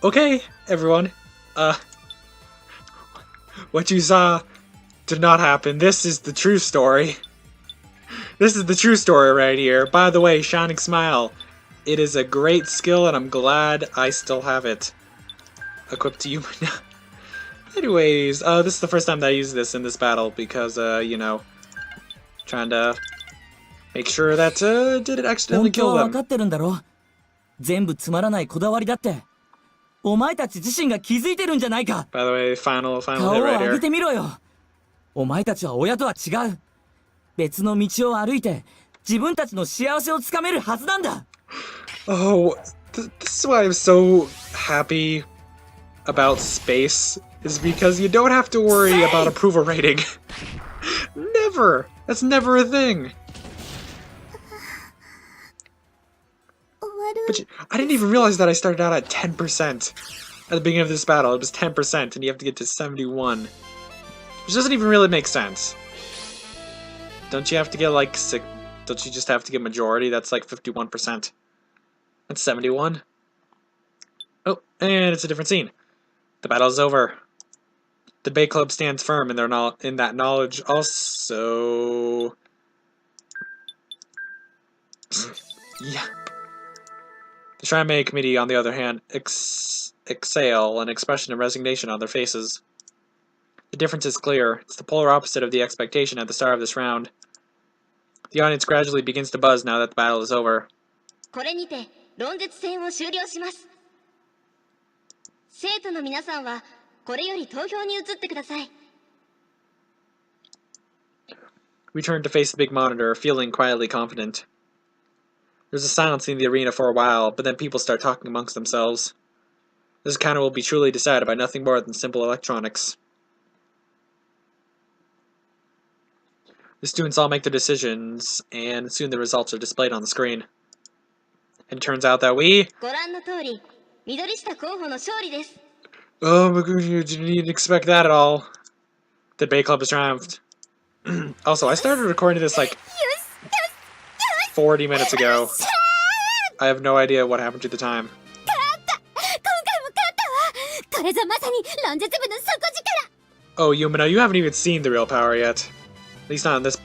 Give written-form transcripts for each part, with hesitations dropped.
Okay, everyone. What you saw did not happen. This is the true story. This is the true story right here. By the way, Shining Smile. It is a great skill, and I'm glad I still have it equipped to Yumina. Anyways, this is the first time that I use this in this battle because, you know, trying to make sure that, didn't accidentally kill them. 全部つまらないこだわりだって。お前たち自身が気づいてるんじゃないか。 By the way, final hit 顔を right 上げ here. てみろよ。お前たちは親とは違う。別の道を歩いて自分たちの幸せをつかめるはずなんだ。Oh, this is why I'm so happy about space, is because you don't have to worry about approval rating. Never! That's never a thing! But I didn't even realize that I started out at 10%. At the beginning of this battle, it was 10%, and you have to get to 71. Which doesn't even really make sense. Don't you have to get like don't you just have to get majority? That's like 51%. That's 71. Oh, and it's a different scene. The battle is over. The debate club stands firm in that knowledge. Also, yeah. The Shrine Committee, on the other hand, exhale an expression of resignation on their faces. The difference is clear. It's the polar opposite of the expectation at the start of this round. The audience gradually begins to buzz now that the battle is over. これにて論説戦を終了します。生徒の皆さんはこれより投票に移ってください。We turn to face the big monitor, feeling quietly confident. There's a silence in the arena for a while, but then people start talking amongst themselves. This encounter will be truly decided by nothing more than simple electronics. The students all make their decisions, and soon the results are displayed on the screen. And it turns out that we... ご覧の通り、緑下候補の勝利です。 Oh my god, you didn't expect that at all. The debate club has triumphed. Also, I started recording this like 40 minutes ago. I have no idea what happened to the time. Oh, Yumina, you haven't even seen the real power yet. At least not in this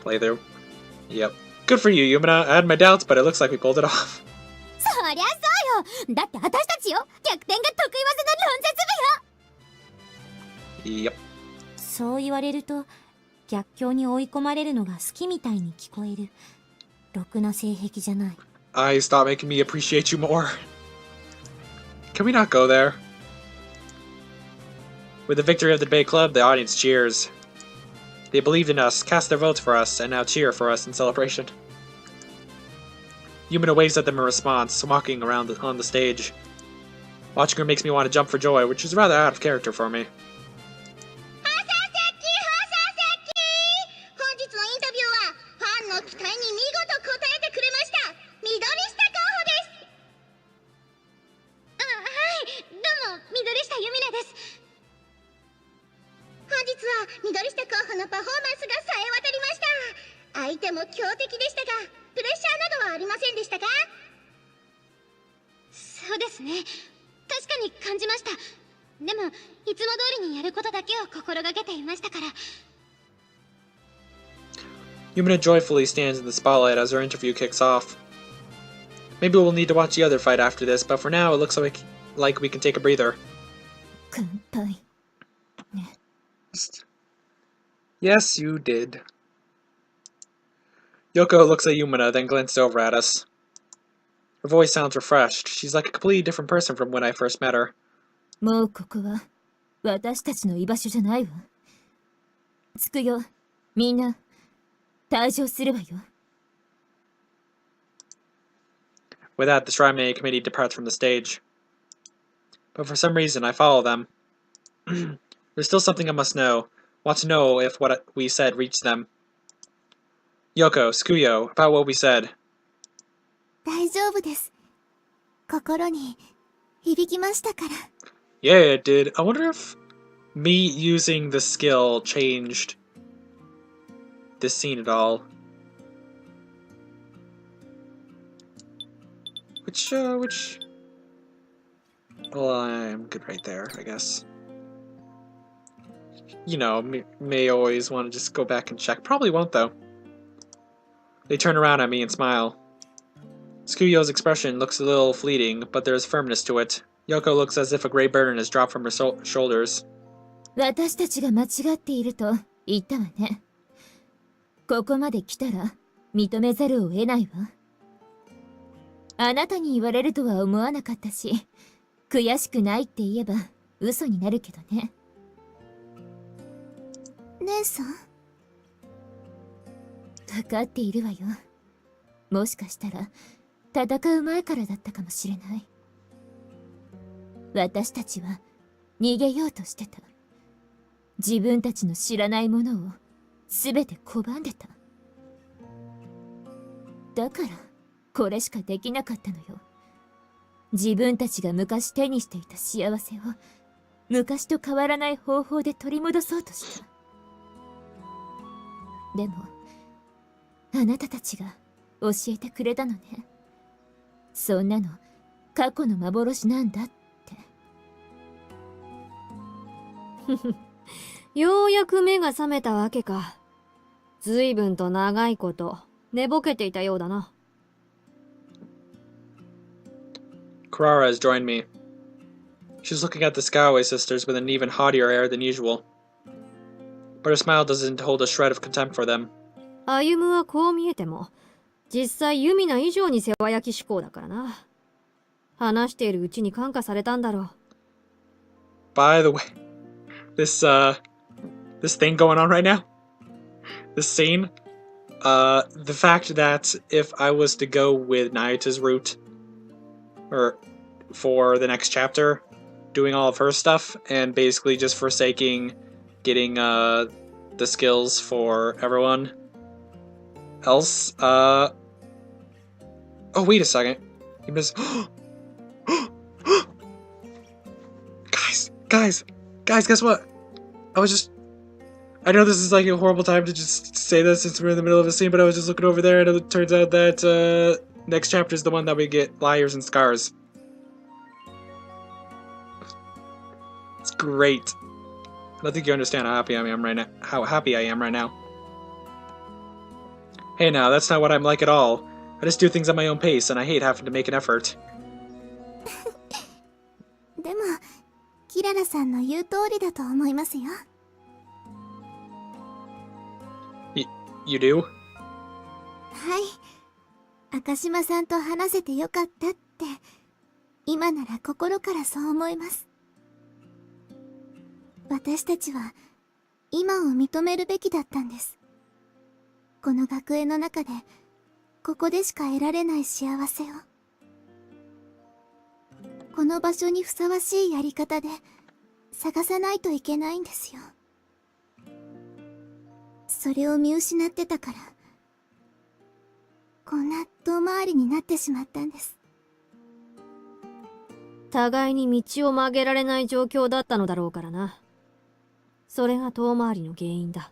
playthrough. Yep. Good for you, Yumina. I had my doubts, but it looks like we pulled it off. Yep. そう言われると逆境に追い込まれるのが好きみたいに聞こえる。ろくな性癖じゃない。I stop making me appreciate you more. Can we not go there? With the victory of the debate club, the audience cheers. They believed in us, cast their votes for us, and now cheer for us in celebration. Yumina waves at them in response, walking around on the stage. Watching her makes me want to jump for joy, which is rather out of character for me. 本日のインタビューはファンの期待に見事応えてくれました。緑下候補です。はい、どうも緑下ゆみなです。本日は緑下候補のパフォーマンスが冴え渡りました。相手も強敵でしたが、プレッシャーなどはありませんでしたか？そうですね。確かに感じました。でも、いつも通りにやることだけを心がけていましたから。Yumina joyfully stands in the spotlight as her interview kicks off. Maybe we'll need to watch the other fight after this, but for now it looks like we can take a breather. Yes, you did. Yoko looks at Yumina, then glances over at us. Her voice sounds refreshed. She's like a completely different person from when I first met her. もうここは私たちの居場所じゃないわ。つくよ、みんな退場するわよ。With that, the Shrine Committee departs from the stage. But for some reason, I follow them. There's still something I must know. Want to know if what we said reached them. Yoko, Tsukuyo, about what we said. 大丈夫です。心に響きましたから。Yeah, it did. I wonder if me using the skill changed this scene at all. Which Well, I'm good right there, I guess. You know, may always want to just go back and check. Probably won't, though. They turn around at me and smile. Tsukuyo's expression looks a little fleeting, but there is firmness to it. Yoko looks as if a great burden has dropped from her shoulders. 私たちが間違っていると言ったわね。ここまで来たら認めざるを得ないわ。あなたに言われるとは思わなかったし、悔しくないって言えば嘘になるけどね。姉さん？分かっているわよ。もしかしたら戦う前からだったかもしれない。私たちは逃げようとしてた。自分たちの知らないものを全て拒んでた。だからこれしかできなかったのよ。自分たちが昔手にしていた幸せを昔と変わらない方法で取り戻そうとした。でもあなたたちが教えてくれたのね。そんなの過去の幻なんだって。ようやく目が覚めたわけか。随分と長いこと寝ぼけていたようだな。Kurara has joined me. She's looking at the Sakaue sisters with an even haughtier air than usual. But her smile doesn't hold a shred of contempt for them. 歩夢はこう見えても、実際ユミナ以上に世話焼き志向だからな。話しているうちに感化されたんだろう。By the way, this thing going on right now, this scene, the fact that if I was to go with Nayuta's route, or for the next chapter, doing all of her stuff, and basically just forsaking getting the skills for everyone else, oh wait a second, you missed. Guys, guess what? I know this is like a horrible time to just say this since we're in the middle of a scene, but I was just looking over there and it turns out that next chapter is the one that we get Liars and Scars. It's great. I don't think you understand how happy I am right now. Hey now, that's not what I'm like at all. I just do things at my own pace and I hate having to make an effort. でもキララさんの言う通りだと思いますよ。You do? はい。赤島さんと話せてよかったって今なら心からそう思います。私たちは今を認めるべきだったんです。この学園の中でここでしか得られない幸せを、この場所にふさわしいやり方で探さないといけないんですよ。それを見失ってたからこんな遠回りになってしまったんです。互いに道を曲げられない状況だったのだろうからな。それが遠回りの原因だ。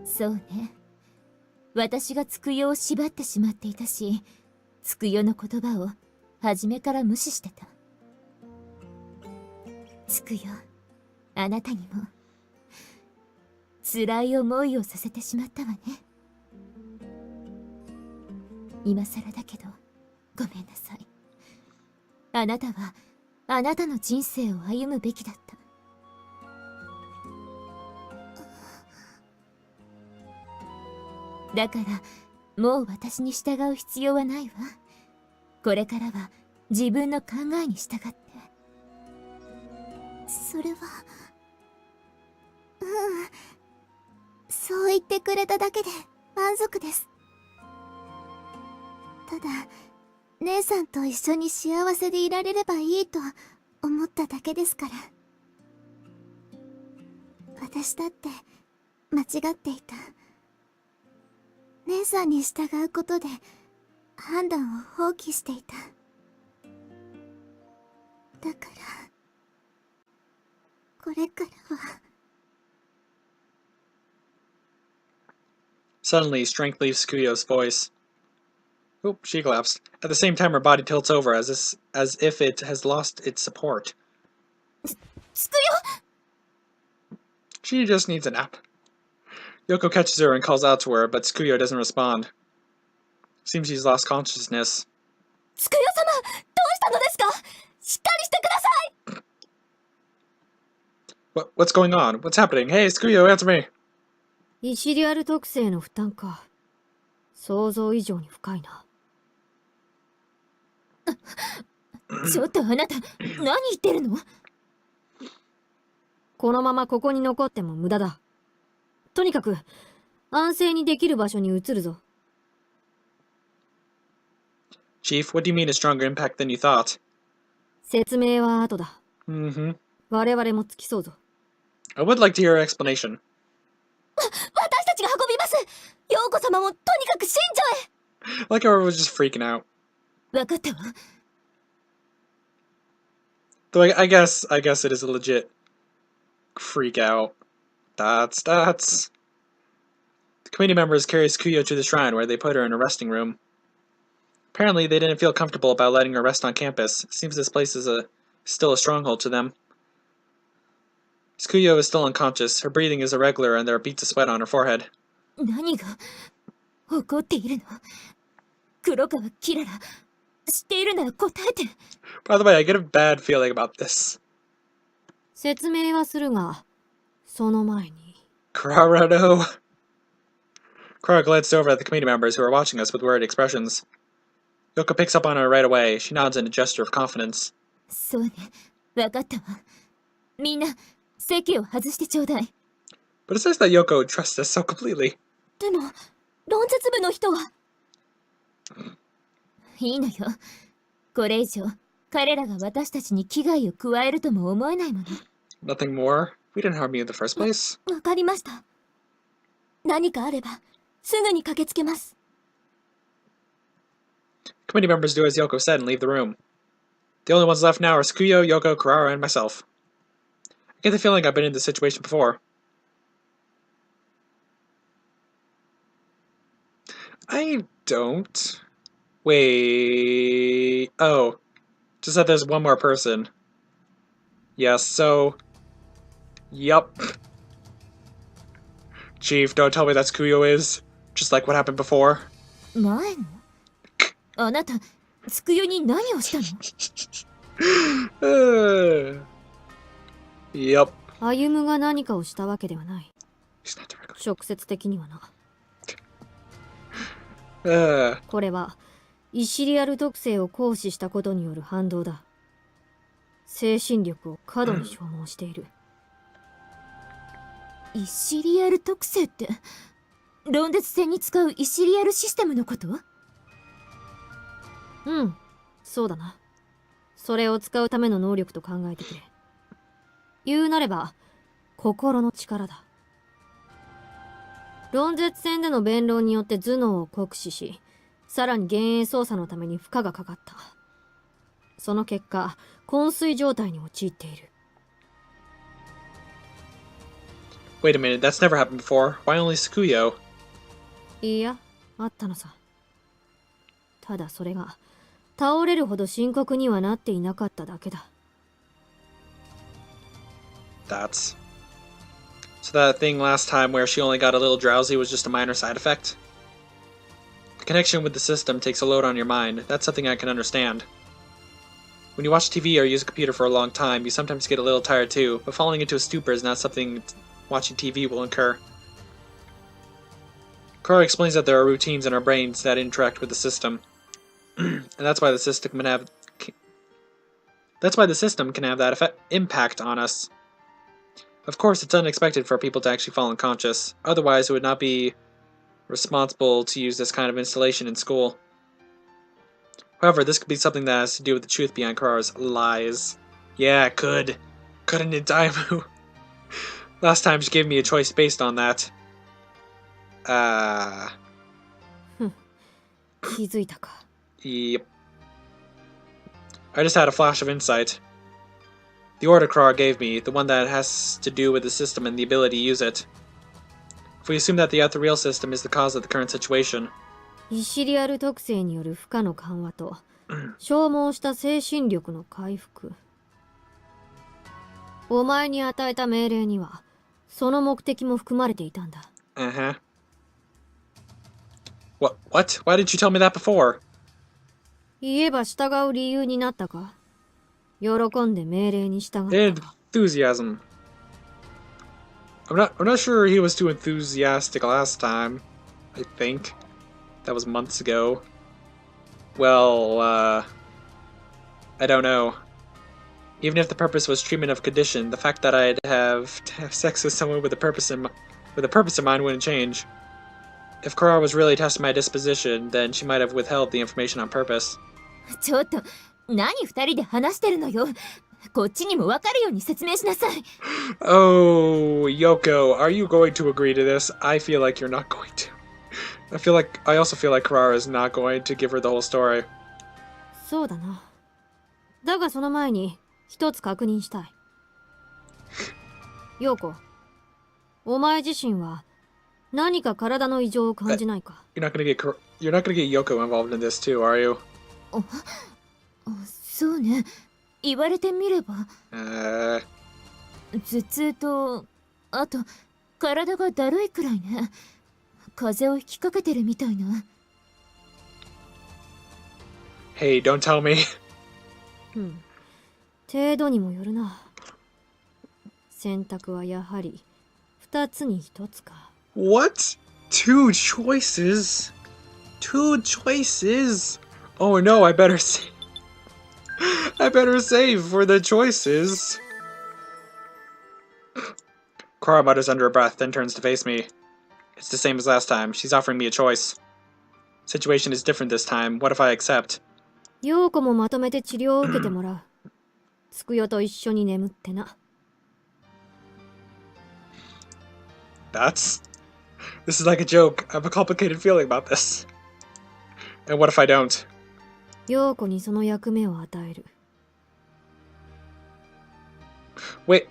そうね。私がつくよを縛ってしまっていたし、つくよの言葉を初めから無視してた。つくよ、あなたにも辛い思いをさせてしまったわね。今更だけどごめんなさい。あなたはあなたの人生を歩むべきだった。だからもう私に従う必要はないわ。これからは自分の考えに従って。それはそう言ってくれただけで満足です。ただ姉さんと一緒に幸せでいられればいいと思っただけですから。私だって間違っていた。姉さんに従うことで判断を放棄していた。だからこれからは。Suddenly, strength leaves Tsukuyo's voice. Oop, she collapsed. At the same time, her body tilts over as if it has lost its support. つくよ She just needs a nap. Yoko catches her and calls out to her, but Tsukuyo doesn't respond. Seems she's lost consciousness. つくよ様どうしたのですかしっかりしてください What's going on? What's happening? Hey, Tsukuyo, answer me! イシリアル特性の負担か。想像以上に深いな。ちょっとあなた何言ってるのこのままここに残っても無駄だ。とにかく、安静にできる場所に移るぞ。Chief, what do you mean a stronger impact than you thought? 説明は後だ。Mm-hmm. 我々も付きそうぞ。I would like to hear an explanation. 私たちが運びます陽子様もとにかく神女へ Like how everyone was just freaking out. 分かったわ Though I guess it is a legit freak out. That's. The committee members carry Tsukuyo to the shrine where they put her in a resting room. Apparently, they didn't feel comfortable about letting her rest on campus. It seems this place is still a stronghold to them. Tsukuyo is still unconscious. Her breathing is irregular and there are beads of sweat on her forehead. 何が起こっているの黒川キララ知っているなら答えて By the way, I get a bad feeling about this. 説明はするが、その前に。Kurara, no. Kurara glanced over at the committee members who are watching us with worried expressions. Yoko picks up on her right away. She nods in a gesture of confidence. そうね分かったわみんな席を外してちょうだい But it says that Yoko trusts us so completely. でも論説部の人はいいのよこれ以上彼らが私たちに危害を加えるとも思えないもの Nothing more? We didn't harm you in the first place. わかりました何かあればすぐに駆けつけます Committee members do as Yoko said and leave the room. The only ones left now are Tsukuyo, Yoko, Kurara, and myself. I get the feeling I've been in this situation before. I don't. Wait. Oh. Just that there's one more person. Yes, so. Yup. Chief, don't tell me that's Tsukuyo is. Just like what happened before. 前のあなたつくよに何をしたの Yup. 歩夢が何かをしたわけではない。 He's not directly. 直接的にはな。これは、イシリアル特性を行使したことによる反動だ。精神力を過度に消耗している。イシリアル特性って論絶戦に使うイシリアルシステムのことうん、そうだな。それを使うための能力と考えてくれ。言うなれば、心の力だ。論絶戦での弁論によって頭脳を酷使し、さらに幻影操作のために負荷がかかった。その結果、昏睡状態に陥っている。Wait a minute, that's never happened before. Why only Tsukuyo? いや、あったのさ。ただそれが、倒れるほど深刻にはなっていなかっただけだ。That's. So that thing last time where she only got a little drowsy was just a minor side effect? The connection with the system takes a load on your mind. That's something I can understand. When you watch TV or use a computer for a long time, you sometimes get a little tired too, but falling into a stupor is not something watching TV will incur. Kurara explains that there are routines in our brains that interact with the system. And that's why the system can have that impact on us. Of course, it's unexpected for people to actually fall unconscious. Otherwise, it would not be responsible to use this kind of installation in school. However, this could be something that has to do with the truth behind Kurara's lies. Yeah, it could. Couldn't it, Ayumu? Last time she gave me a choice based on that. 気づいたか。 Yep. I just had a flash of insight. The order Kurara gave me, the one that has to do with the system and the ability to use it. If we assume that the Ethereal system is the cause of the current situation, イシリアル特性による負荷の緩和と消耗した精神力の回復。お前に与えた命令にはその目的も含まれていたんだ。Uh-huh. What? Why didn't you tell me that before? 言えば従う理由になったか。喜んで命令に従った。Enthusiasm. I'm not sure he was too enthusiastic last time. I think. That was months ago. Well, I don't know. Even if the purpose was treatment of condition, the fact that I'd have to have sex with someone with a purpose in mind wouldn't change. If Korra was really testing my disposition, then she might have withheld the information on purpose. ちょっと、何二人で話してるのよ。こっちにも分かるように説明しなさい。Oh, Yoko, are you going to agree to this? I feel like you're not going to. I also feel like Korra is not going to give her the whole story. そうだな。だがその前に一つ確認したい。陽子、お前自身は何か体の異常を感じないか？ You're not gonna get Yoko involved in this too, are you? そうね。言われてみれば。Uh, 頭痛と、あと、体がだるいくらいね。風邪をひきかけてるみたいな。hey, don't tell me. 程度にもよるな。選択はやはり二つに一つか。What? Two choices? Two choices? Oh no, I better save. I better save for the choices. Korra mutters under her breath, then turns to face me. It's the same as last time. She's offering me a choice. Situation is different this time. What if I accept? 陽子もまとめて治療を受けてもらう。つくよと一緒に眠ってな。This is like a joke. I have a complicated feeling about this. And what if I don't? 陽子にその役目を与える。Wait.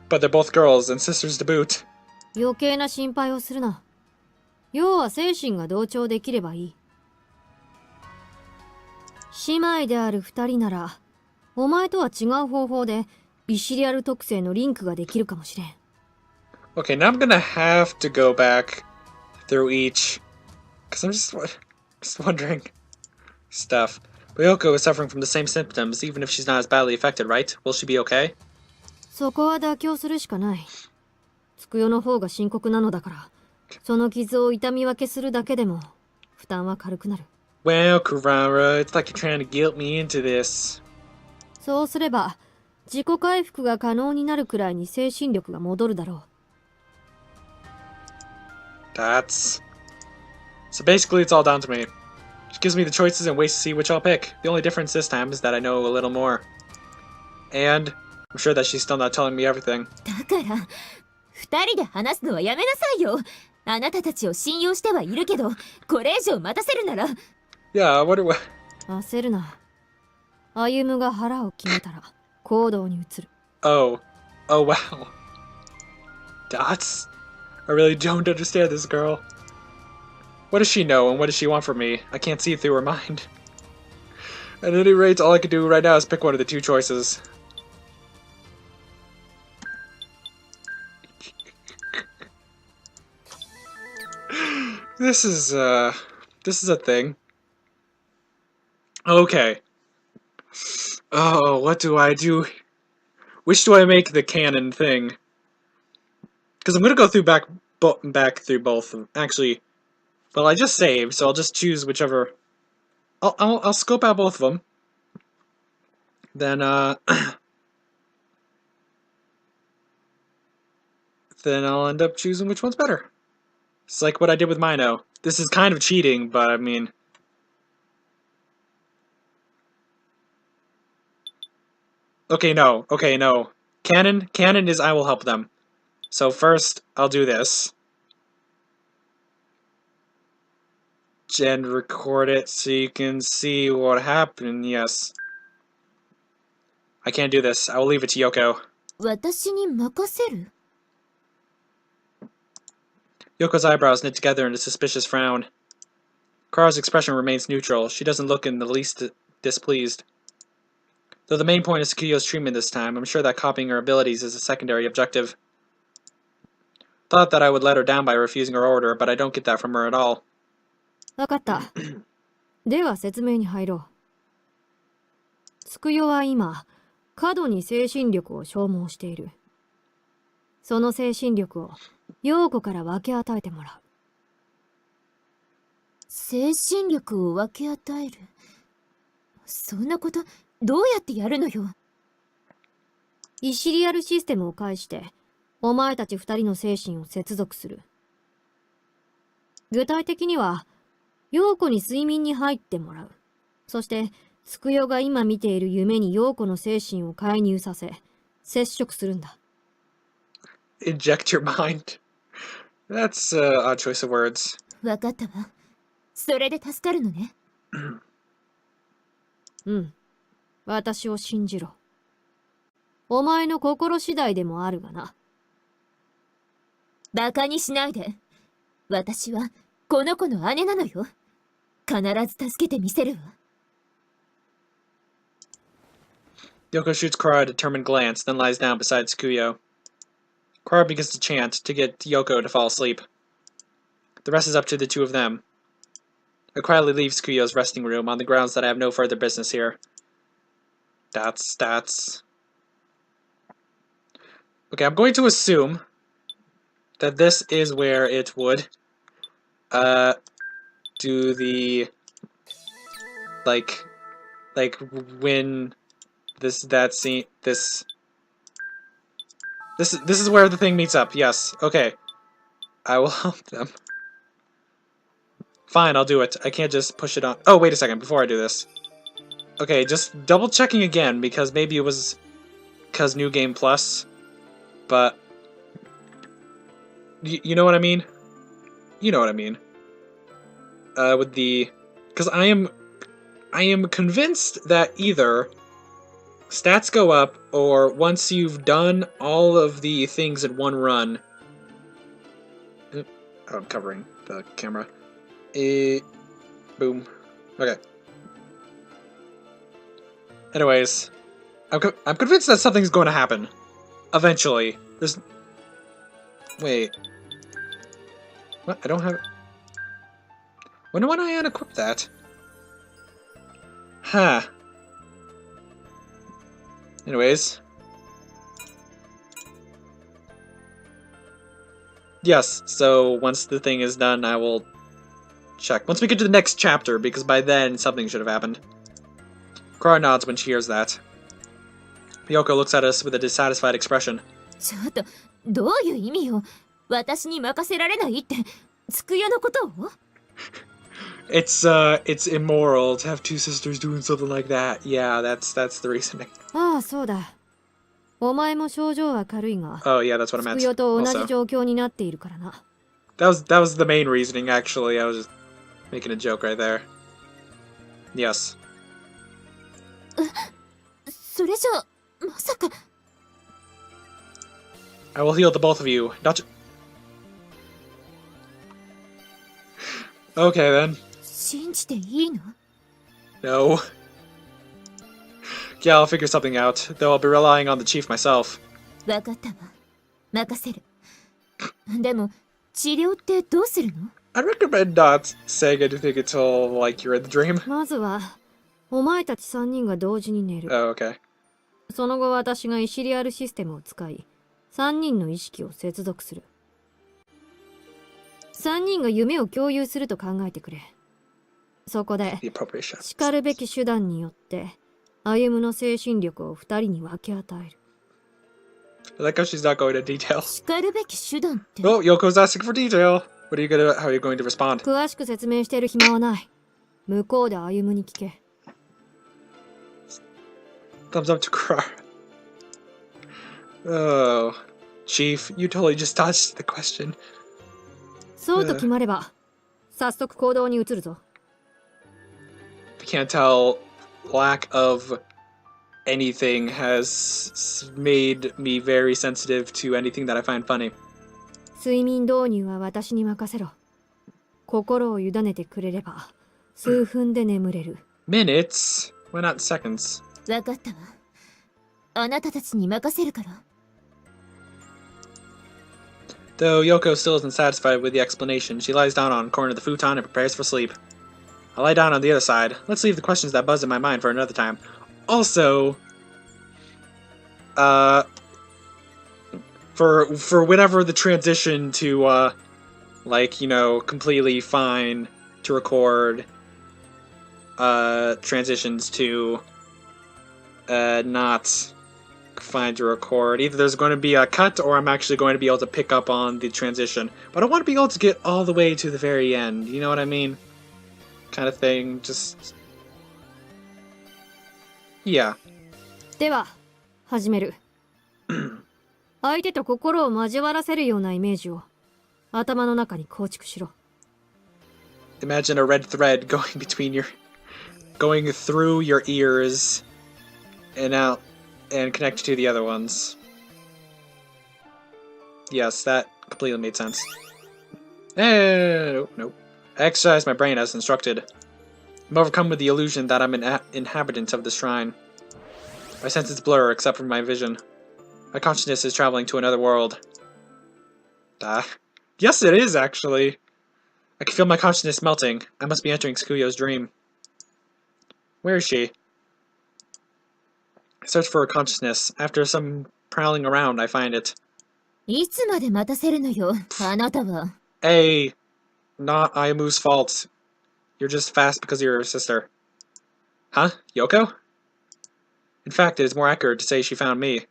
But they're both girls and sisters to boot. 余計な心配をするな。要は精神が同調できればいい。姉妹である二人なら、お前とは違う方法でイシリアル特性のリンクができるかもしれん。Okay, now I'm gonna have to go back through each. Because I'm just wondering stuff. Ryoko is suffering from the same symptoms, even if she's not as badly affected, right? Will she be okay? そこは妥協するしかない。つくよの方が深刻なのだから、その傷を痛み分けするだけでも負担は軽くなる。Well, Kurara, it's like you're trying to guilt me into this. そうすれば、自己回復が可能になるくらいに精神力が戻るだろう。So basically it's all down to me. She gives me the choices and ways to see which I'll pick. The only difference this time is that I know a little more. And I'm sure that she's still not telling me everything. だから、二人で話すのはやめなさいよ。あなたたちを信用してはいるけど、これ以上待たせるなら。Yeah, what? 焦るな。歩夢が腹を決めたら行動に移る。Oh wow. Dots? I really don't understand this girl. What does she know and what does she want from me? I can't see through her mind. At any rate, all I can do right now is pick one of the two choices. This is a thing. Okay. Oh, what do I do? Which do I make the canon thing? Because I'm gonna go through back through both. Actually, well, I just saved, so I'll just choose whichever. I'll scope out both of them. Then then I'll end up choosing which one's better. It's like what I did with Mino. This is kind of cheating, but I mean. Okay, no. Canon is I will help them. So first, I'll do this. And record it so you can see what happened, yes. I can't do this. I will leave it to Yoko. 私に任せる？ Yoko's eyebrows knit together in a suspicious frown. Kara's expression remains neutral. She doesn't look in the least displeased. Though the main point is Tsukuyo's treatment this time, I'm sure that copying her abilities is a secondary objective. Thought that I would let her down by refusing her order, but I don't get that from her at all. わかった。では説明に入ろう。つくよは今、過度に精神力を消耗している。その精神力を陽子から分け与えてもらう。精神力を分け与える。そんなことどうやってやるのよ。イシリアルシステムを介してお前たち二人の精神を接続する。具体的には陽子に睡眠に入ってもらう。そしてつくよが今見ている夢に陽子の精神を介入させ接触するんだ。 Inject your mind. That's an odd choice of words. わかったわ。それで助かるのね。うん。私を信じろ。お前の心次第でもあるがな。バカにしないで。私はこの子の姉なのよ。必ず助けてみせるわ。Yoko shoots Kara a determined glance, then lies down beside Tsukuyo. Kara begins to chant to get Yoko to fall asleep. The rest is up to the two of them. I quietly leave Tsukuyo's resting room on the grounds that I have no further business here. That's... Okay, I'm going to assume that this is where it would do the like when that scene this is where the thing meets up. Yes. Okay. I will help them. Fine, I'll do it. I can't just push it on. Oh, wait a second before I do this. Okay, just double checking again because maybe it was because New Game Plus, but you know what I mean? You know what I mean. With the because I am convinced that either stats go up or once you've done all of the things in one run. Oh, I'm covering the camera. Boom. Okay. Anyways, I'm convinced that something's going to happen. Eventually. There's... Wait. What? I don't have... When do I unequip that? Huh. Anyways. Yes, so once the thing is done, I will check. Once we get to the next chapter, because by then something should have happened. Kara nods when she hears that. Yoko looks at us with a dissatisfied expression. ちょっと、どういう意味よ。私に任せられないって、つくよのことを It's immoral to have two sisters doing something like that. Yeah, that's the reasoning. ああ、そうだ。お前も症状は軽いが、 Oh yeah, that's what I つ meant. くよと同じ Also. 状況になっているからな。That was the main reasoning, actually. I was just making a joke right there. Yes. それじゃ、まさか。 I will heal the both of you. Not Okay then. 信じていいの No. Yeah, I'll figure something out, though I'll be relying on the chief myself. わかったわ。任せる。でも、治療ってどうするの I'd recommend not saying anything until, like, you're in the dream. まずは、お前たち3人が同時に寝る。 Oh, okay. その後私がイシリアルシステムを使い、3人の意識を接続する。3人が夢を共有すると考えてくれ。そこで、 The appropriate shot. しかるべき手段によって、歩むの精神力を2人に分け与える。I like how she's not going into detail. しかるべき手段って。 Oh, Yoko's asking for detail. How are you going to respond? 詳しく説明している暇はない。向こうで歩むに聞け。Thumbs up to Kara. Oh, Chief, you totally just dodged the question. そうと決まれば、早速行動に移るぞ。I can't tell. Lack of anything has made me very sensitive to anything that I find funny. 睡眠導入は私に任せろ。心を委ねてくれれば、数分で眠れる。Minutes? Why not seconds? わかったわ。あなたたちに任せるから。Though Yoko still isn't satisfied with the explanation, she lies down on a corner of the futon and prepares for sleep. I lie down on the other side. Let's leave the questions that buzz in my mind for another time. Also, for whenever the transition to, like, you know, completely fine to record, transitions to, not fine to record. Either there's going to be a cut, or I'm actually going to be able to pick up on the transition. But I want to be able to get all the way to the very end, you know what I mean? Kind of thing, just... Yeah. では、始める。相手と心を交わらせるようなイメージを頭の中に構築しろ。Imagine a red thread going through your ears and out and connect to the other ones. Yes, that completely made sense. Nope. I exercise my brain as instructed. I'm overcome with the illusion that I'm an inhabitant of the shrine. My senses blur except for my vision. My consciousness is traveling to another world. Yes, it is, actually. I can feel my consciousness melting. I must be entering Tsukuyo's dream. Where is she? I search for her consciousness. After some prowling around, I find it. いつまで待たせるのよ、あなたは。Hey, not Ayumu's fault. You're just fast because you're her sister. Huh? Yoko? In fact, it is more accurate to say she found me.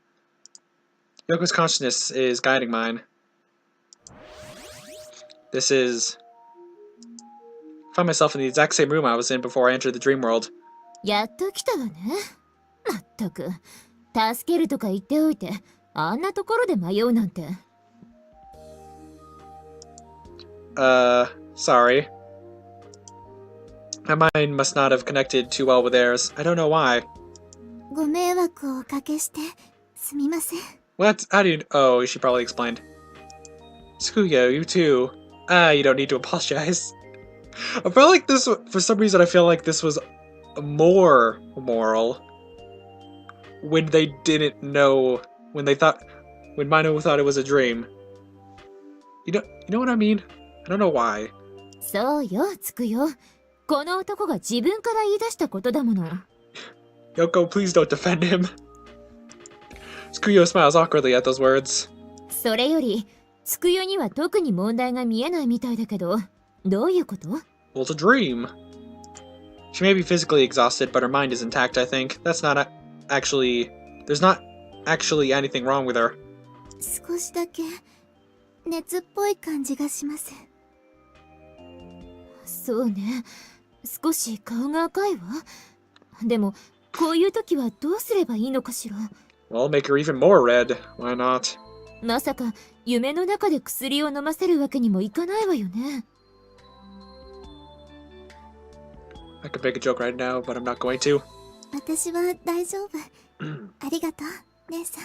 Yoko's consciousness is guiding mine. This is... I found myself in the exact same room I was in before I entered the dream world. やっと来たわね。まったく、助けるとか言っておいて、あんなところで迷うなんて。Sorry. My mind must not have connected too well with theirs. I don't know why. ご迷惑をおかけして、すみません。What? How do you... Oh, she probably explained. Tsukuyo, you too. You don't need to apologize. I felt like this... For some reason, I feel like this was more moral. When they didn't know... When Mino thought it was a dream. You know what I mean? I don't know why. そうよ、つくよ。この男が自分から言い出したことだもの。Yoko, please don't defend him. Tsukuyo smiles awkwardly at those words. それより、つくよには特に問題が見えないみたいだけど、どういうこと？ Well, it's a dream. She may be physically exhausted, but her mind is intact, I think. That's not actually... There's not actually anything wrong with her. 少しだけ熱っぽい感じがします。そうね。少し顔が赤いわ。でも、こういう時はどうすればいいのかしら。Well, make her even more red. Why not? まさか、夢の中で薬を飲ませるわけにもいかないわよね。I could make a joke right now, but I'm not going to. 私は大丈夫。ありがとう、姉さん。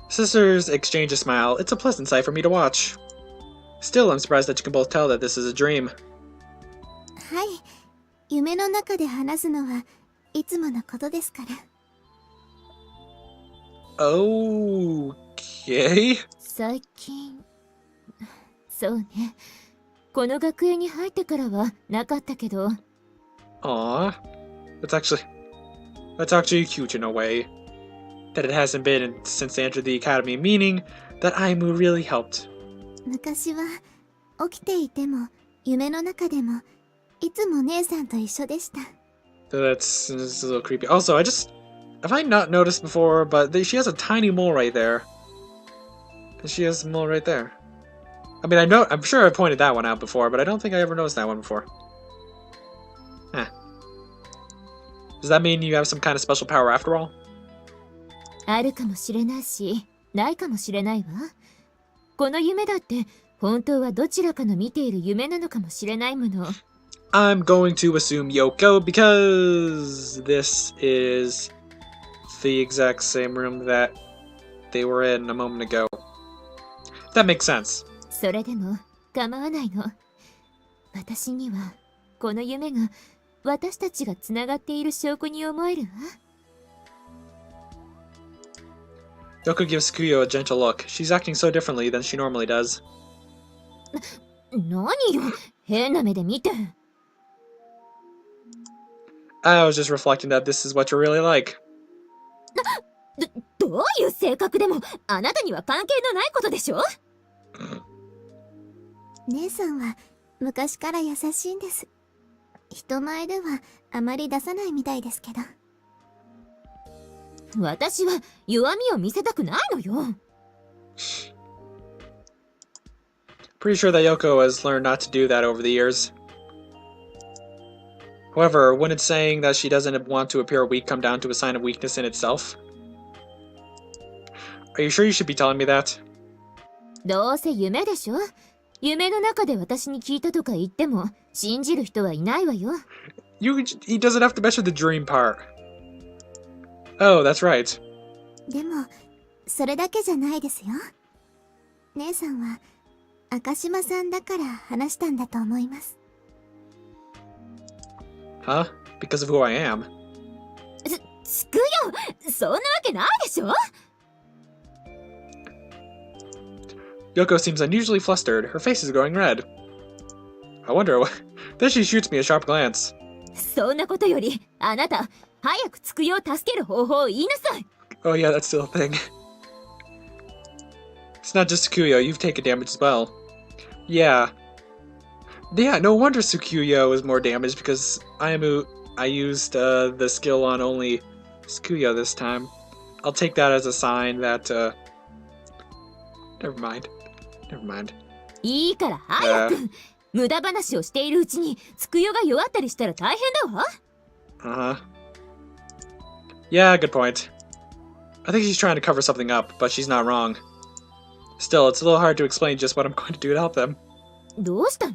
Sisters exchange a smile. It's a pleasant sight for me to watch. Still, I'm surprised that you can both tell that this is a dream. はい。夢の中で話すのはいつものことですから。Okay. 最近、そうね。この学園に入ってからはなかったけど。Aww. That's actually cute in a way. That it hasn't been since they entered the academy, meaning that Ayumu really helped. 昔は起きていても夢の中でもいつも姉さんと一緒でした。So that's a little creepy. Also, have I not noticed before, but she has a tiny mole right there. And she has a mole right there. I mean, I'm sure I pointed that one out before, but I don't think I ever noticed that one before. Huh. Does that mean you have some kind of special power after all? あるかもしれないし、ないかもしれないわ。この夢だって本当はどちらかの見ている夢なのかもしれないもの。I'm going to assume Yoko because this is the exact same room that they were in a moment ago. That makes sense. それでも構わないの。私にはこの夢が私たちがつながっている証拠に思えるわ。Yoko gives Tsukuyo a gentle look. She's acting so differently than she normally does. 何よ、変な目で見て。I was just reflecting that this is what you're really like. どういう性格でもあなたには関係のないことでしょ。姉さんは昔から優しいんです。人前ではあまり出さないみたいですけど。私は弱みを見せたくないのよ。Pretty sure that Yoko has learned not to do that over the years. However, wouldn't saying that she doesn't want to appear weak come down to a sign of weakness in itself? Are you sure you should be telling me that? どうせ夢でしょ。夢の中で私に聞いたとか言っても信じる人はいないわよ。He doesn't have to mention the dream part. Oh, that's right. でも、それだけじゃないですよ。姉さんは、赤島さんだから話したんだと思います。Huh? Because of who I am. つくよ、そんなわけないでしょ。Yoko seems unusually flustered. Her face is growing red. I wonder what... Then she shoots me a sharp glance. そんなことより、あなた、早くつくよを助ける方法を言いなさい。Oh yeah, that's still a thing. It's not just Tsukuyo, you've taken damage as well. Yeah. Yeah, no wonder Tsukuyo is more damaged because I used the skill on only Tsukuyo this time. I'll take that as a sign that, Never mind. Never mind. いいから早く。無駄話をしているうちに、つくよが弱ったりしたら大変だわ。Uh-huh. Yeah, good point. I think she's trying to cover something up, but she's not wrong. Still, it's a little hard to explain just what I'm going to do to help them. どうしたの？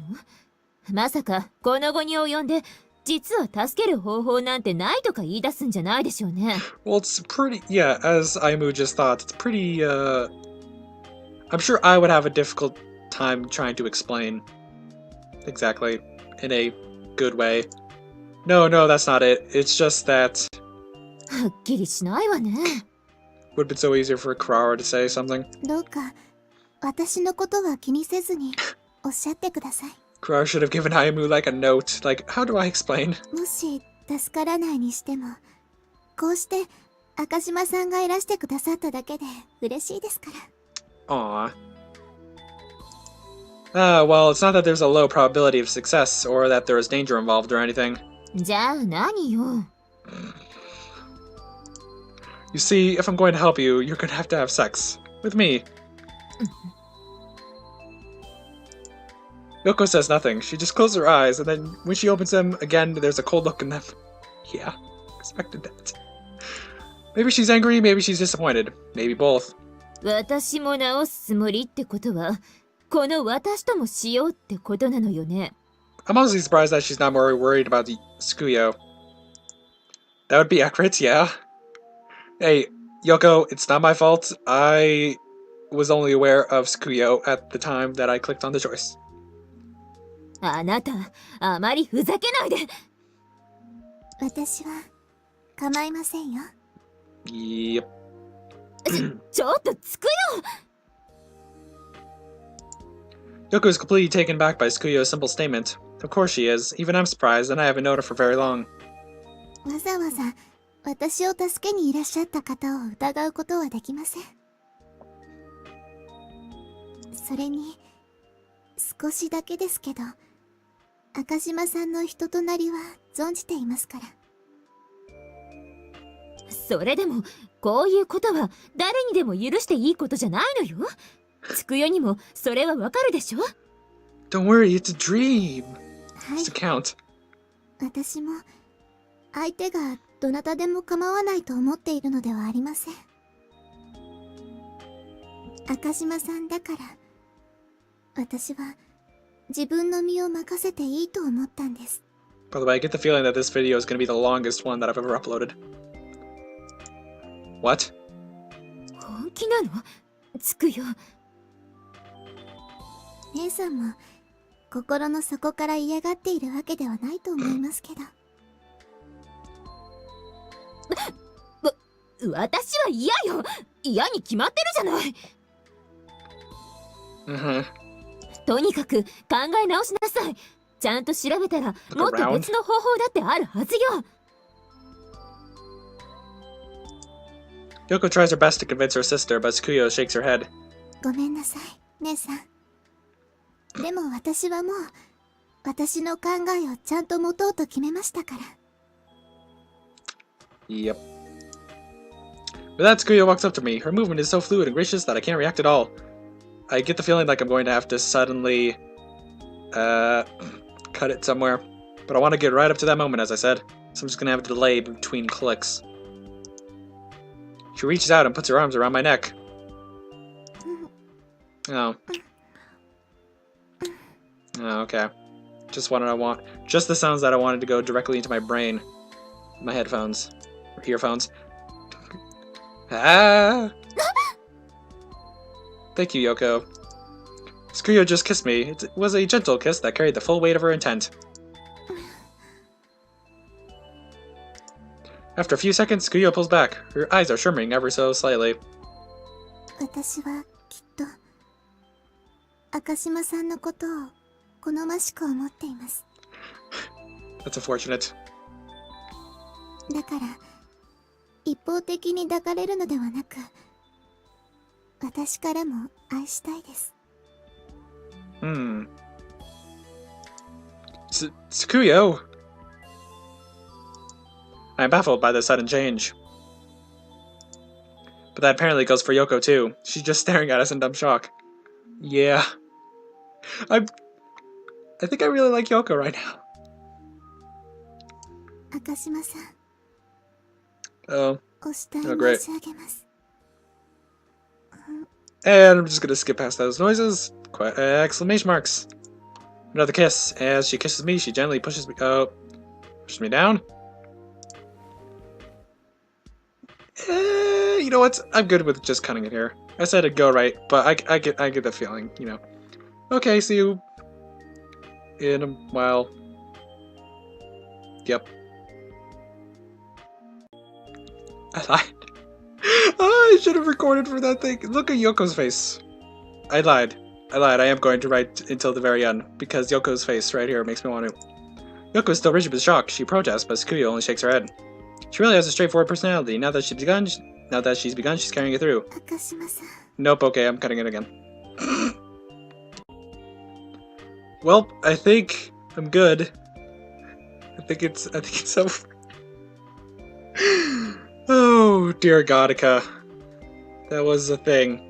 まさか、この後に及んで、実は助ける方法なんてないとか言い出すんじゃないでしょうね。Well, it's pretty... Yeah, as Ayumu just thought, it's pretty, I'm sure I would have a difficult time trying to explain exactly in a good way. No, that's not it. It's just that... はっきりしないわね。Would have been so easier for Kurara to say something. どうか、私のことは気にせずに、おっしゃってください。Kurara should have given Ayumu like a note. Like, how do I explain? もし、助からないにしても、こうして、赤島さんがいらしてくださっただけで、嬉しいですから。Aww. Well, it's not that there's a low probability of success, or that there is danger involved or anything. じゃあ何よ。You see, if I'm going to help you, you're gonna have sex. With me. Yoko says nothing. She just closes her eyes, and then when she opens them again, there's a cold look in them. Yeah, expected that. Maybe she's angry, maybe she's disappointed. Maybe both. 私も直すつもりってことは、この私ともしようってことなのよね。I'm honestly surprised that she's not more worried about the Tsukuyo. That would be accurate, yeah. Hey, Yoko, it's not my fault. I was only aware of Tsukuyo at the time that I clicked on the choice. あなた、あまりふざけないで。私は、構いませんよ。Yep. ちょっとつくよ。Yoko is completely taken back by Tsukuyo's simple statement. Of course she is. Even I'm surprised, and I haven't known her for very long. わざわざ、私を助けにいらっしゃった方を疑うことはできません。それに、少しだけですけど、赤島さんの人となりは存じていますから。それでも、こういうことは誰にでも許していいことじゃないのよ。つくよにもそれはわかるでしょ。 Don't worry, it's a dream. はい It's a count. 私も、相手がどなたでも構わないと思っているのではありません。赤島さんだから、私は自分の身を任せていいと思ったんです。By the way, I get the feeling that this video is going to be the longest one that I've ever uploaded. What? 本気なの？つくよ。姉さんも、心の底から嫌がっているわけではないと思いますけど。私は嫌よ。嫌に決まってるじゃない。とにかく考え直しなさい。ちゃんと調べたらもっと別の方法だってあるはずよ。Yoko tries her best to convince her sister, but Tsukuyo shakes her head. ごめんなさい、姉さん。でも私はもう、私の考えをちゃんと持とうと決めましたから。Yep. With that, Tsukuyo walks up to me. Her movement is so fluid and gracious that I can't react at all. I get the feeling like I'm going to have to suddenly, cut it somewhere. But I want to get right up to that moment, as I said. So I'm just gonna have a delay between clicks. She reaches out and puts her arms around my neck. Oh. Oh, okay. Just what I want. Just the sounds that I wanted to go directly into my brain. My headphones. Or earphones. Ah! Thank you, Yoko. Tsukuyo just kissed me. It was a gentle kiss that carried the full weight of her intent. After a few seconds, Tsukuyo pulls back. Her eyes are shimmering ever so slightly. 私はきっと、赤島さんのことを好ましく思っています。That's unfortunate. だから、一方的に抱かれるのではなく、私からも愛したいです。Tsukuyo! I am baffled by this sudden change. But that apparently goes for Yoko too. She's just staring at us in dumb shock. Yeah. I think I really like Yoko right now. 赤島さん。Oh. お慕い Oh, great. 申し上げます。And I'm just gonna skip past those noises. Exclamation marks. Another kiss. As she kisses me, she gently pushes me down. You know what? I'm good with just cutting it here. I said it'd go right, but I get the feeling, you know. Okay, see you in a while. Yep. I lied. Oh, I should have recorded for that thing. Look at Yoko's face. I lied. I am going to write until the very end, because Yoko's face right here makes me want to. Yoko is still rigid with shock. She protests, but Tsukuyo only shakes her head. She really has a straightforward personality. Now that she's begun, she's carrying it through. 赤島さん。 Nope, okay, I'm cutting it again. Well, I think I'm good. I think it's over. Oh, dear Godica. That was a thing.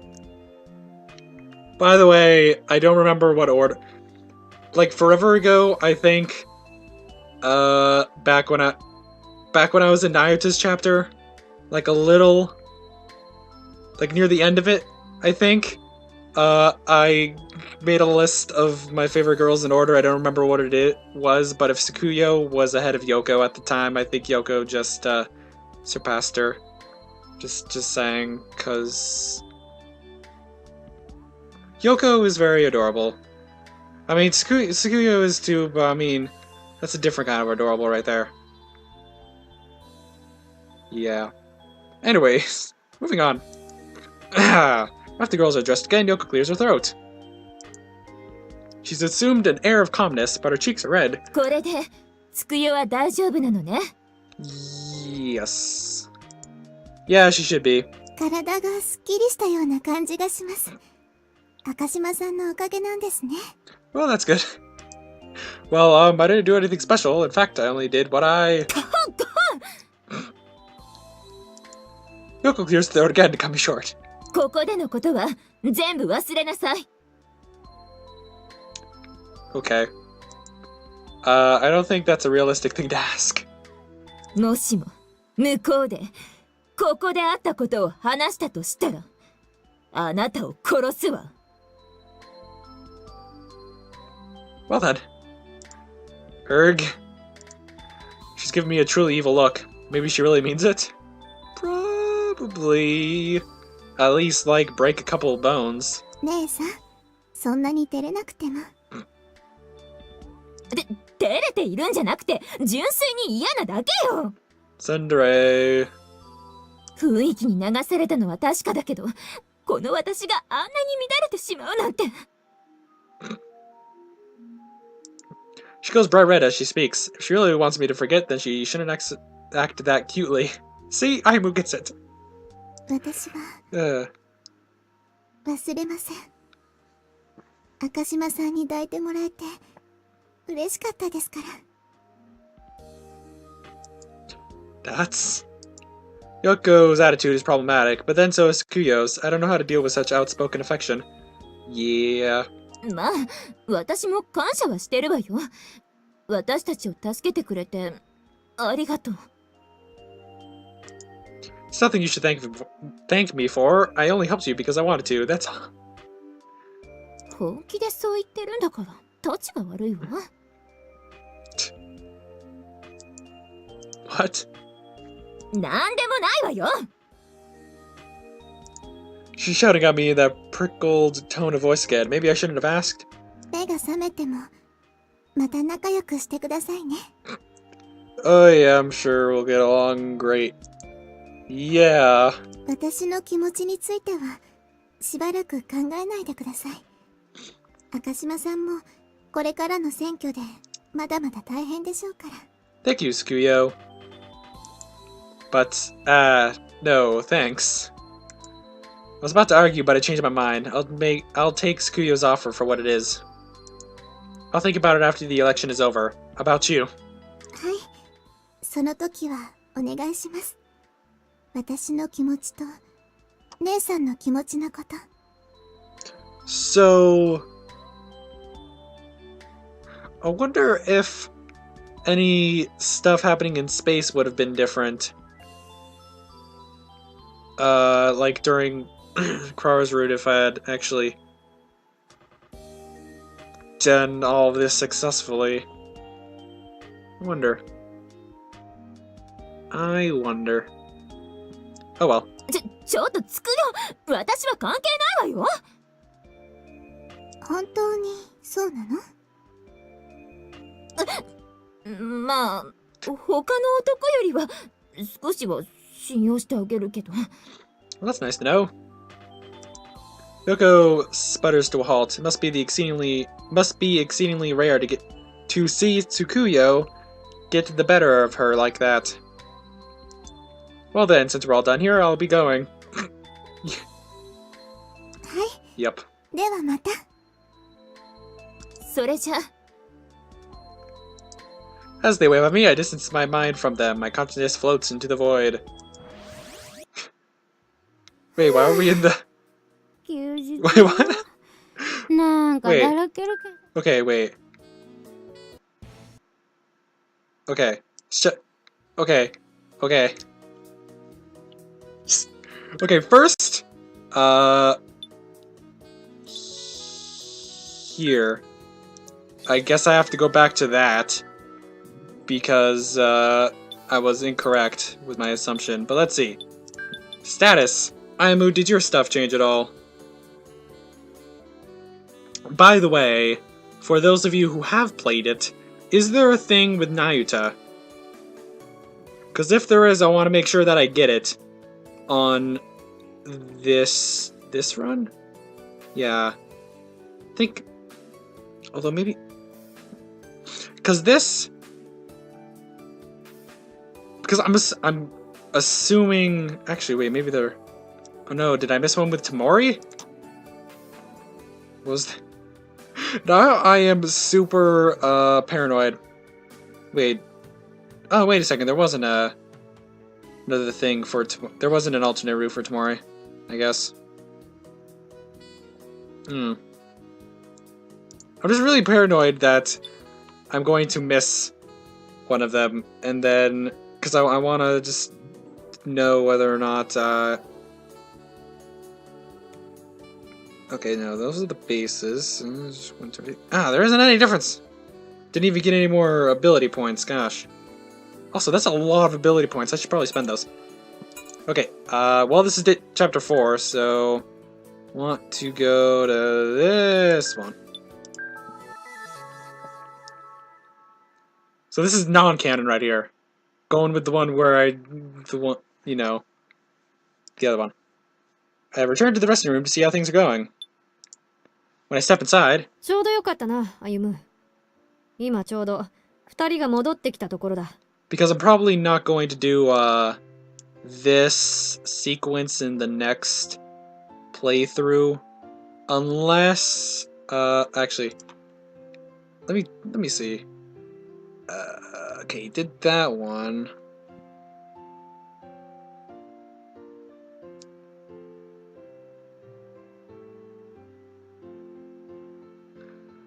By the way, I don't remember what order. Like forever ago, I think. Back when I was in Nayuta's chapter, like a little, like near the end of it, I think. I made a list of my favorite girls in order. I don't remember what it was, but if Tsukuyo was ahead of Yoko at the time, I think Yoko just surpassed her. Just saying, cause Yoko is very adorable. I mean, Tsukuyo is too, but I mean, that's a different kind of adorable right there. Yeah. Anyways, moving on. After the girls are dressed again, Yoko clears her throat. She's assumed an air of calmness, but her cheeks are red. これでつくよは大丈夫なのね。 Yes. Yeah, she should be. 体がすっきりしたような感じがします。赤島さんのおかげなんですね。 Well, that's good. Well, I didn't do anything special. In fact, I only did what I... Yoko clears the throat again to cut me short. ここでのことは全部忘れなさい。 Okay. I don't think that's a realistic thing to ask. もしも向こうでここであったことを話したとしたらあなたを殺すわ。 Well then. Erg. She's giving me a truly evil look. Maybe she really means it? Probably. At least, like, break a couple of bones. 姉さん、そんなに照れなくても。照れているんじゃなくて、純粋に嫌なだけよ。Tsundere. 雰囲気に流されたのは確かだけど、この私があんなに乱れてしまうなんて。She goes bright red as she speaks. If she really wants me to forget, then she shouldn't act that cutely. See, Ayumu gets it. 私は Uh, 忘れません。赤島さんに抱いてもらえて嬉しかったですから。that's... Yoko's attitude is problematic, but then so is Tsukuyo's. I don't know how to deal with such outspoken affection. Yeah. まあ、私も感謝はしてるわよ。私たちを助けてくれて、ありがとう。It's nothing you should thank me for. I only helped you because I wanted to, that's all. 本気でそう言ってるんだから、タチが悪いわ。What? なんでもないわよ。She's shouting at me in that prickled tone of voice again. Maybe I shouldn't have asked. 目が覚めてもまた仲良くしてくださいね。Oh yeah, I'm sure we'll get along great. Yeah. 私の気持ちについてはしばらく考えないでください。赤島さんもこれからの選挙でまだまだ大変でしょうから。 Thank you, Tsukuyo. But, no, thanks. I was about to argue, but I changed my mind. I'll take Tsukuyo's offer for what it is. I'll think about it after the election is over. How about you? はい、その時はお願いします。私の気持ちと姉さんの気持ちのこと。 So... I wonder if any stuff happening in space would have been different. Like during Crara's route, if I had actually done all of this successfully. I wonder. Oh well. ちょっとつくよ。私は関係ないわよ。本当にそうなの？まあ、他の男よりは少しは信用してあげるけど。Well, that's nice to know. Yoko sputters to a halt. It must be exceedingly rare to see Tsukuyo get the better of her like that. Well then, since we're all done here, I'll be going. はい。 Yep. ではまた。それじゃ。 As they wave at me, I distance my mind from them. My consciousness floats into the void. Wait, why are we in the... 休日 Wait, what? なんか Wait. だらけるけど。 Okay, wait. Okay. Okay. Okay. Okay, first... Here. I guess I have to go back to that. Because, I was incorrect with my assumption. But let's see. Status. Ayumu, did your stuff change at all? By the way, for those of you who have played it, is there a thing with Nayuta? Because if there is, I want to make sure that I get it on this run? Yeah. I think... Although maybe... Because this... Because I'm assuming... Actually, wait, maybe they're... Oh no, did I miss one with Tamori? Was... Now I am super, paranoid. Wait. Oh, wait a second, there wasn't another thing for... There wasn't an alternate route for Tamori, I guess. I'm just really paranoid that I'm going to miss one of them, and then... Because I want to just know whether or not, Okay, no, those are the bases. There isn't any difference! Didn't even get any more ability points, gosh. Also, that's a lot of ability points, I should probably spend those. Okay, well this is chapter 4, so... Want to go to this one. So this is non-canon right here. Going with the one where you know, the other one. I returned to the resting room to see how things are going. When I step inside, ちょうどよかったな、歩む。今ちょうど二人が戻ってきたところだ。 because I'm probably not going to do this sequence in the next playthrough, unless actually, let me see. Okay, you did that one.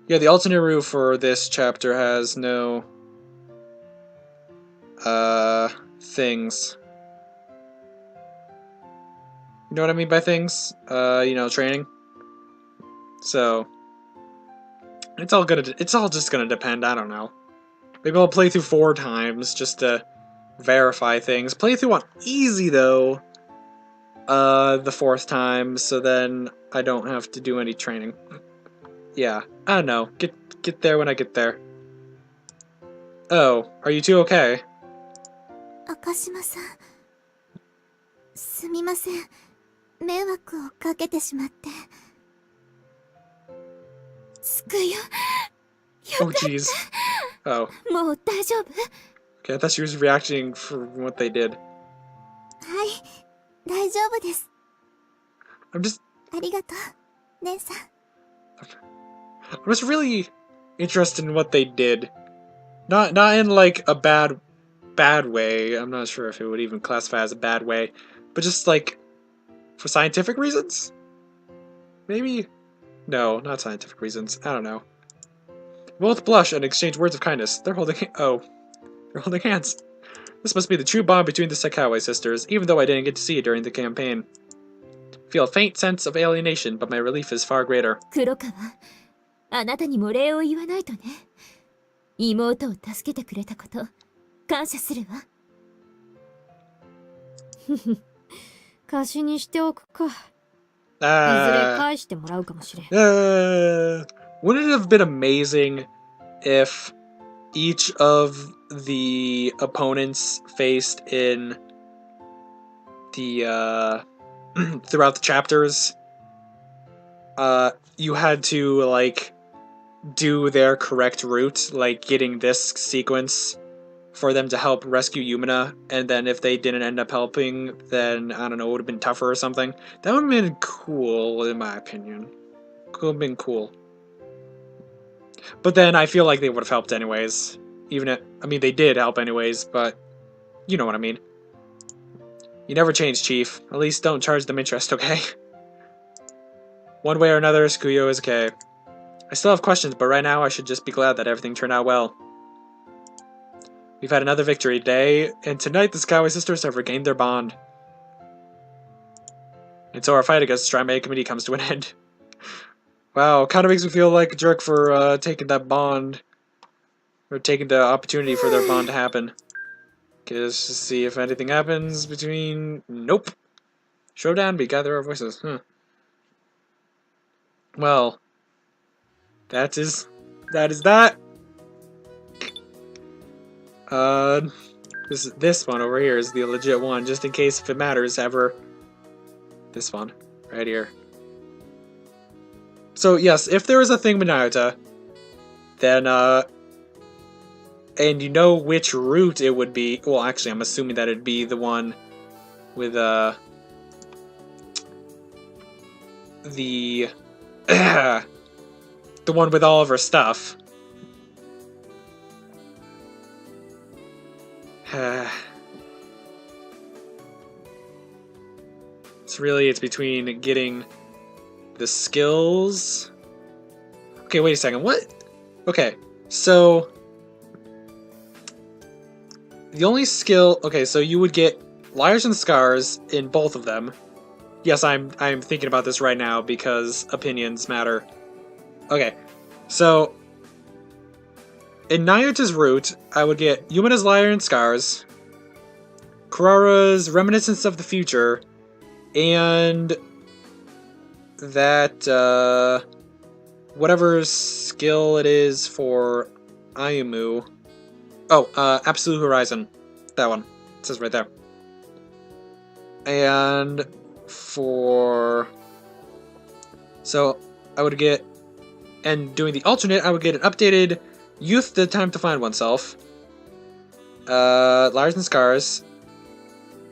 Yeah, the alternate route for this chapter has no things. You know what I mean by things? You know, training. So it's all just gonna depend, I don't know. Maybe I'll play through 4 times just to verify things. Play through on easy though, the 4th time, so then I don't have to do any training. Yeah, I don't know. Get there when I get there. Oh, are you two okay? 赤島さん、すみません。迷惑をかけてしまって。つくよ。 Oh jeez. Oh. もう大丈夫？ Okay, I thought she was reacting for what they did. はい、大丈夫です。 I'm just ありがとう、姉さん。 I'm just really interested in what they did. Not in like a bad way. I'm not sure if it would even classify as a bad way, but just like for scientific reasons? Maybe? No, not scientific reasons. I don't know. Both blush and exchange words of kindness. They're holding hands. This must be the true bond between the Sakaue sisters, even though I didn't get to see it during the campaign. Feel a faint sense of alienation, but my relief is far greater. 黒川、あなたにも礼を言わないとね。妹を助けてくれたこと、感謝するわ。貸しにしておくか。いずれ Ah. 返してもらうかもしれん。Wouldn't it have been amazing if each of the opponents faced in the throughout the chapters, you had to like do their correct route, like getting this sequence for them to help rescue Yumina, and then if they didn't end up helping, then I don't know, it would have been tougher or something. That would have been cool, in my opinion. Could have been cool. But then I feel like they would have helped anyways. Even if, I mean, they did help anyways, but you know what I mean. You never change, Chief. At least don't charge them interest, okay? One way or another, Tsukuyo is okay. I still have questions, but right now I should just be glad that everything turned out well. We've had another victory today, and tonight the Sakaue sisters have regained their bond. And so our fight against the Strime Committee comes to an end. Wow, kind of makes me feel like a jerk for taking that bond. Or taking the opportunity for their bond to happen. Okay, let's just see if anything happens between... Nope. Showdown, we gather our voices. Huh. Well, that is that. This one over here is the legit one, just in case if it matters ever. This one, right here. So yes, if there is a thing with Naruto, then and you know which route it would be. Well, actually, I'm assuming that it'd be the one with the one with all of her stuff. It's between getting the skills. Okay, wait a second. What? Okay, so the only skill. Okay, so you would get Liars and Scars in both of them. Yes, I'm thinking about this right now because opinions matter. Okay, so in Nayuta's route, I would get Yumina's Liar and Scars, Kurara's Reminiscence of the Future, and that, whatever skill it is for Ayumu. Oh, Absolute Horizon. That one. It says right there. And for... So, I would get... And doing the alternate, I would get an updated Youth, The Time to Find Oneself. Liars and Scars.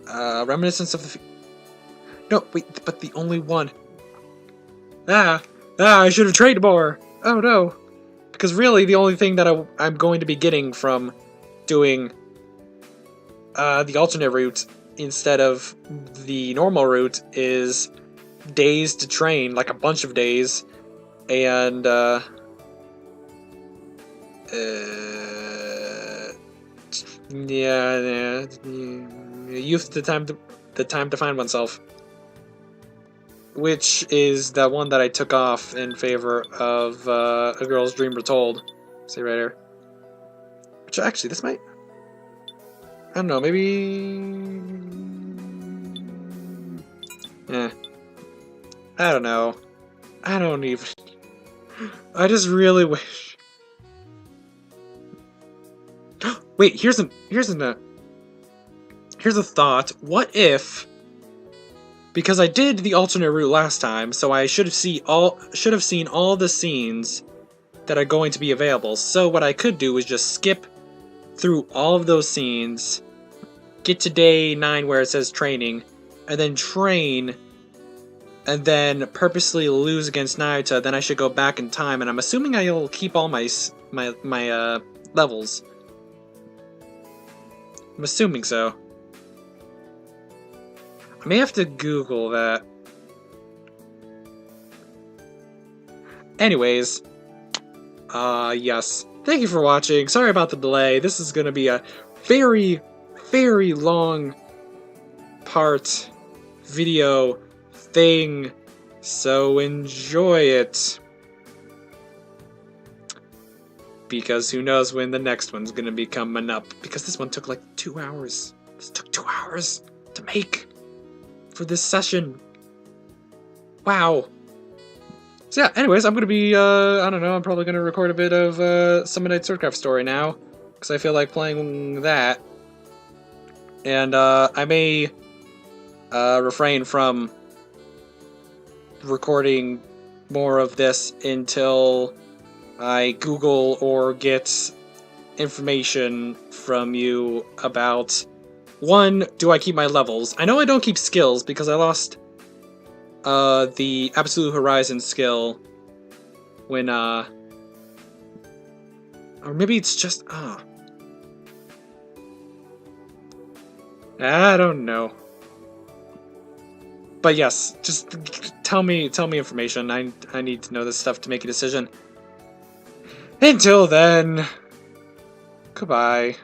Reminiscence of the... No, wait, but the only one. I should have traded more. Oh no. Because really, the only thing that I'm going to be getting from doing the alternate route instead of the normal route is days to train, like a bunch of days, and youth, the time to find oneself, which is the one that I took off in favor of A Girl's Dream Retold. See right here. Which actually, this might... I don't know, maybe... I don't know. I don't even... I just really wish... Wait, here's a thought. What if... Because I did the alternate route last time, so I should have seen all the scenes that are going to be available. So what I could do is just skip through all of those scenes, get to day 9 where it says training, and then train, and then purposely lose against Naruto. Then I should go back in time, and I'm assuming I'll keep all my levels. I'm assuming so. I may have to Google that. Anyways, yes. Thank you for watching. Sorry about the delay. This is gonna be a very, very long part video thing, so enjoy it. Because who knows when the next one's gonna be coming up. Because this one took like 2 hours. This took 2 hours to make for this session. Wow. So yeah, anyways, I'm gonna be, I don't know, I'm probably gonna record a bit of, Summon Night Swordcraft Story now, because I feel like playing that. And, I may, refrain from recording more of this until I Google or get information from you about, one, do I keep my levels? I know I don't keep skills because I lost the Absolute Horizon skill when, or maybe it's just, I don't know. But yes, just tell me information. I need to know this stuff to make a decision. Until then, goodbye.